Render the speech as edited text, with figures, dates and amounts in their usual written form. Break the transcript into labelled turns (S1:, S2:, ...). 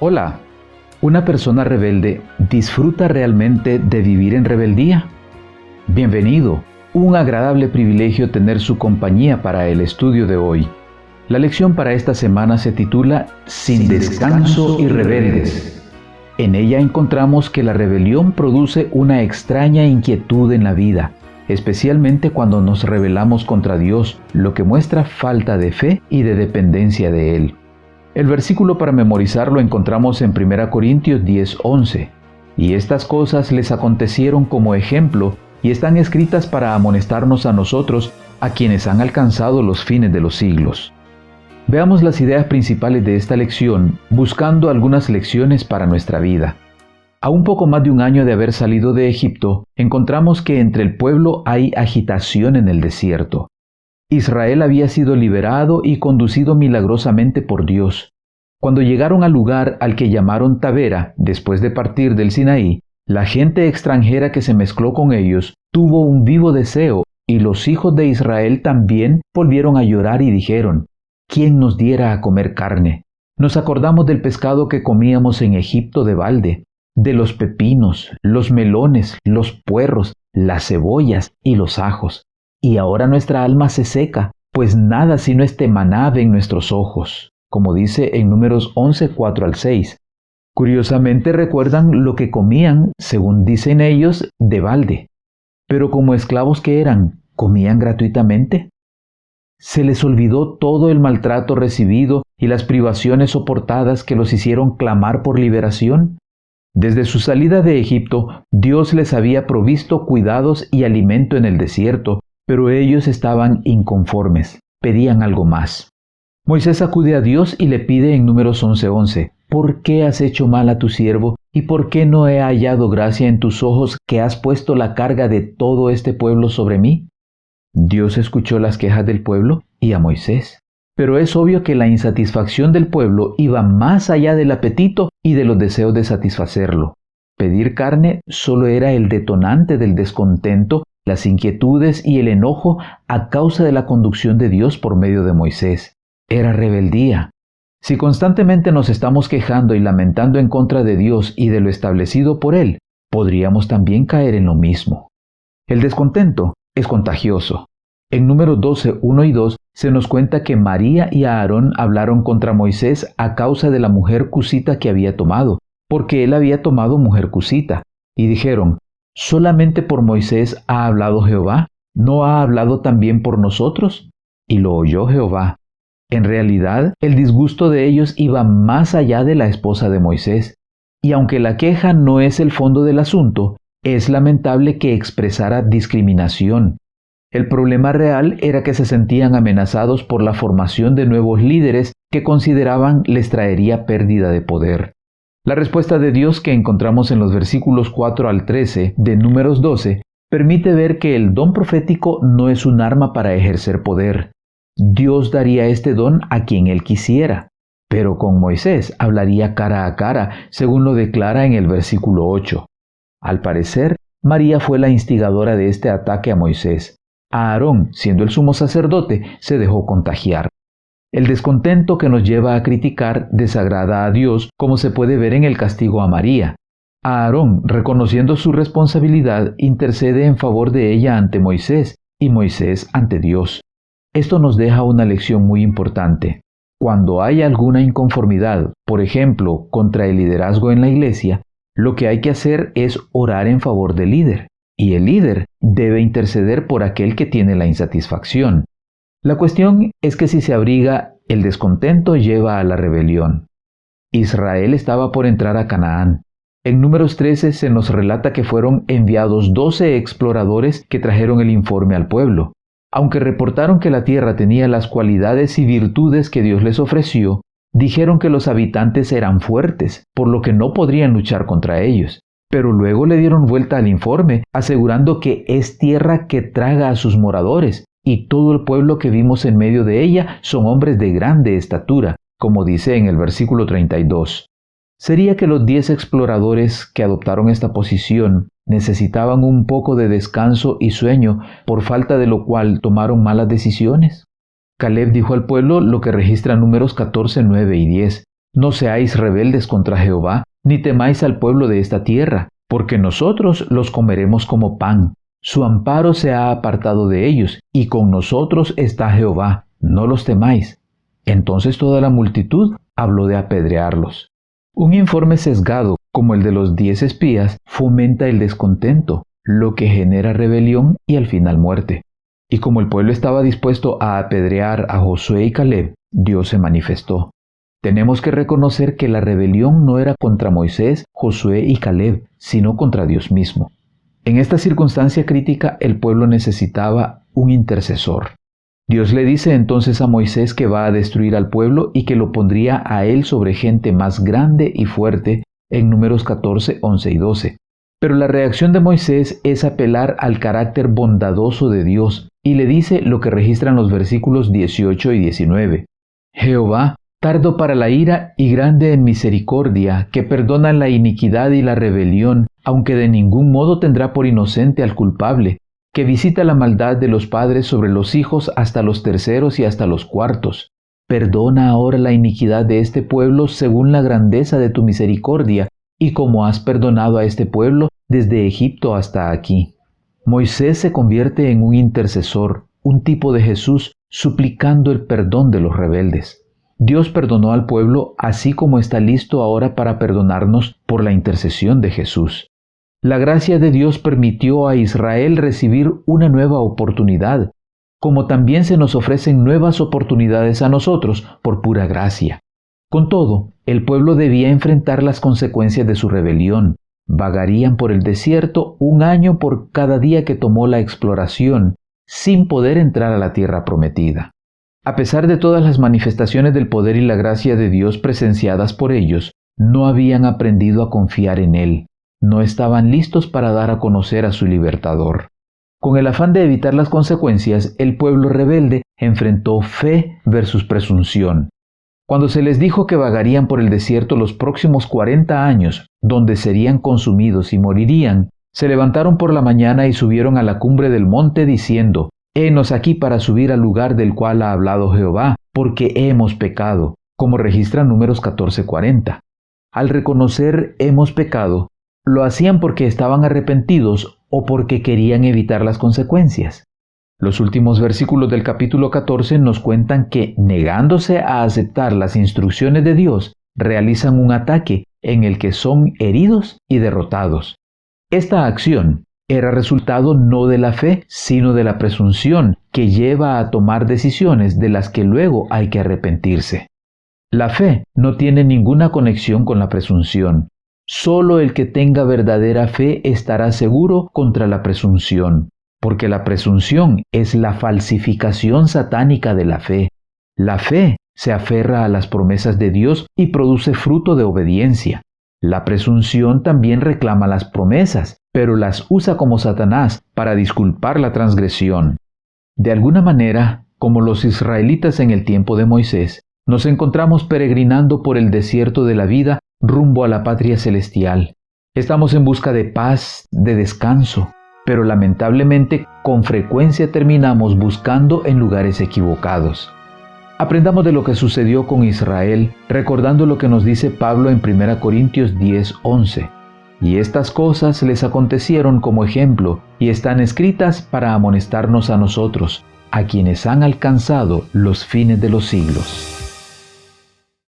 S1: Hola, ¿una persona rebelde disfruta realmente de vivir en rebeldía? Bienvenido, un agradable privilegio tener su compañía para el estudio de hoy. La lección para esta semana se titula Sin descanso y rebeldes. En ella encontramos que la rebelión produce una extraña inquietud en la vida, especialmente cuando nos rebelamos contra Dios, lo que muestra falta de fe y de dependencia de Él. El versículo para memorizar lo encontramos en 1 Corintios 10:11. Y estas cosas les acontecieron como ejemplo y están escritas para amonestarnos a nosotros, a quienes han alcanzado los fines de los siglos. Veamos las ideas principales de esta lección, buscando algunas lecciones para nuestra vida. A un poco más de un año de haber salido de Egipto, encontramos que entre el pueblo hay agitación en el desierto. Israel había sido liberado y conducido milagrosamente por Dios. Cuando llegaron al lugar al que llamaron Tabera, después de partir del Sinaí, la gente extranjera que se mezcló con ellos tuvo un vivo deseo, y los hijos de Israel también volvieron a llorar y dijeron: ¿Quién nos diera a comer carne? Nos acordamos del pescado que comíamos en Egipto de balde, de los pepinos, los melones, los puerros, las cebollas y los ajos. Y ahora nuestra alma se seca, pues nada sino este maná en nuestros ojos, como dice en Números 11, 4-6. Curiosamente recuerdan lo que comían, según dicen ellos, de balde. Pero como esclavos que eran, ¿comían gratuitamente? Se les olvidó todo el maltrato recibido y las privaciones soportadas que los hicieron clamar por liberación. Desde su salida de Egipto, Dios les había provisto cuidados y alimento en el desierto, pero ellos estaban inconformes, pedían algo más. Moisés acude a Dios y le pide en Números 11:11, ¿por qué has hecho mal a tu siervo? ¿Y por qué no he hallado gracia en tus ojos que has puesto la carga de todo este pueblo sobre mí? Dios escuchó las quejas del pueblo y a Moisés. Pero es obvio que la insatisfacción del pueblo iba más allá del apetito y de los deseos de satisfacerlo. Pedir carne solo era el detonante del descontento, las inquietudes y el enojo a causa de la conducción de Dios por medio de Moisés. Era rebeldía. Si constantemente nos estamos quejando y lamentando en contra de Dios y de lo establecido por Él, podríamos también caer en lo mismo. El descontento es contagioso. En Números 12, 1 y 2 se nos cuenta que María y Aarón hablaron contra Moisés a causa de la mujer cusita que había tomado, porque él había tomado mujer cusita, y dijeron: ¿solamente por Moisés ha hablado Jehová? ¿No ha hablado también por nosotros? Y lo oyó Jehová. En realidad, el disgusto de ellos iba más allá de la esposa de Moisés. Y aunque la queja no es el fondo del asunto, es lamentable que expresara discriminación. El problema real era que se sentían amenazados por la formación de nuevos líderes que consideraban les traería pérdida de poder. La respuesta de Dios que encontramos en los versículos 4-13 de Números 12 permite ver que el don profético no es un arma para ejercer poder. Dios daría este don a quien Él quisiera, pero con Moisés hablaría cara a cara, según lo declara en el versículo 8. Al parecer, María fue la instigadora de este ataque a Moisés. Aarón, siendo el sumo sacerdote, se dejó contagiar. El descontento que nos lleva a criticar desagrada a Dios, como se puede ver en el castigo a María. Aarón, reconociendo su responsabilidad, intercede en favor de ella ante Moisés, y Moisés ante Dios. Esto nos deja una lección muy importante. Cuando hay alguna inconformidad, por ejemplo, contra el liderazgo en la iglesia, lo que hay que hacer es orar en favor del líder, y el líder debe interceder por aquel que tiene la insatisfacción. La cuestión es que si se abriga, el descontento lleva a la rebelión. Israel estaba por entrar a Canaán. En Números 13 se nos relata que fueron enviados 12 exploradores que trajeron el informe al pueblo. Aunque reportaron que la tierra tenía las cualidades y virtudes que Dios les ofreció, dijeron que los habitantes eran fuertes, por lo que no podrían luchar contra ellos. Pero luego le dieron vuelta al informe, asegurando que es tierra que traga a sus moradores, y todo el pueblo que vimos en medio de ella son hombres de grande estatura, como dice en el versículo 32. ¿Sería que los 10 exploradores que adoptaron esta posición necesitaban un poco de descanso y sueño, por falta de lo cual tomaron malas decisiones? Caleb dijo al pueblo lo que registra Números 14, 9 y 10. no seáis rebeldes contra Jehová, ni temáis al pueblo de esta tierra, porque nosotros los comeremos como pan. Su amparo se ha apartado de ellos, y con nosotros está Jehová, no los temáis. Entonces toda la multitud habló de apedrearlos. Un informe sesgado, como el de los 10 espías, fomenta el descontento, lo que genera rebelión y al final muerte. Y como el pueblo estaba dispuesto a apedrear a Josué y Caleb, Dios se manifestó. Tenemos que reconocer que la rebelión no era contra Moisés, Josué y Caleb, sino contra Dios mismo. En esta circunstancia crítica, el pueblo necesitaba un intercesor. Dios le dice entonces a Moisés que va a destruir al pueblo y que lo pondría a él sobre gente más grande y fuerte en Números 14, 11 y 12. Pero la reacción de Moisés es apelar al carácter bondadoso de Dios y le dice lo que registran los versículos 18 y 19. Jehová, tardo para la ira y grande en misericordia, que perdona la iniquidad y la rebelión, aunque de ningún modo tendrá por inocente al culpable, que visita la maldad de los padres sobre los hijos hasta los terceros y hasta los cuartos. Perdona ahora la iniquidad de este pueblo según la grandeza de tu misericordia, y como has perdonado a este pueblo desde Egipto hasta aquí. Moisés se convierte en un intercesor, un tipo de Jesús, suplicando el perdón de los rebeldes. Dios perdonó al pueblo así como está listo ahora para perdonarnos por la intercesión de Jesús. La gracia de Dios permitió a Israel recibir una nueva oportunidad, como también se nos ofrecen nuevas oportunidades a nosotros por pura gracia. Con todo, el pueblo debía enfrentar las consecuencias de su rebelión. Vagarían por el desierto 1 año por cada día que tomó la exploración, sin poder entrar a la tierra prometida. A pesar de todas las manifestaciones del poder y la gracia de Dios presenciadas por ellos, no habían aprendido a confiar en Él. No estaban listos para dar a conocer a su libertador. Con el afán de evitar las consecuencias, el pueblo rebelde enfrentó fe versus presunción. Cuando se les dijo que vagarían por el desierto los próximos 40 años, donde serían consumidos y morirían, se levantaron por la mañana y subieron a la cumbre del monte diciendo: «Henos aquí para subir al lugar del cual ha hablado Jehová, porque hemos pecado», como registra Números 14:40. Al reconocer «hemos pecado», lo hacían porque estaban arrepentidos o porque querían evitar las consecuencias. Los últimos versículos del capítulo 14 nos cuentan que, negándose a aceptar las instrucciones de Dios, realizan un ataque en el que son heridos y derrotados. Esta acción era resultado no de la fe, sino de la presunción que lleva a tomar decisiones de las que luego hay que arrepentirse. La fe no tiene ninguna conexión con la presunción. Solo el que tenga verdadera fe estará seguro contra la presunción, porque la presunción es la falsificación satánica de la fe. La fe se aferra a las promesas de Dios y produce fruto de obediencia. La presunción también reclama las promesas, pero las usa como Satanás para disculpar la transgresión. De alguna manera, como los israelitas en el tiempo de Moisés, nos encontramos peregrinando por el desierto de la vida rumbo a la patria celestial. Estamos en busca de paz, de descanso, pero lamentablemente con frecuencia terminamos buscando en lugares equivocados. Aprendamos de lo que sucedió con Israel, recordando lo que nos dice Pablo en 1 Corintios 10:11. Y estas cosas les acontecieron como ejemplo, y están escritas para amonestarnos a nosotros, a quienes han alcanzado los fines de los siglos.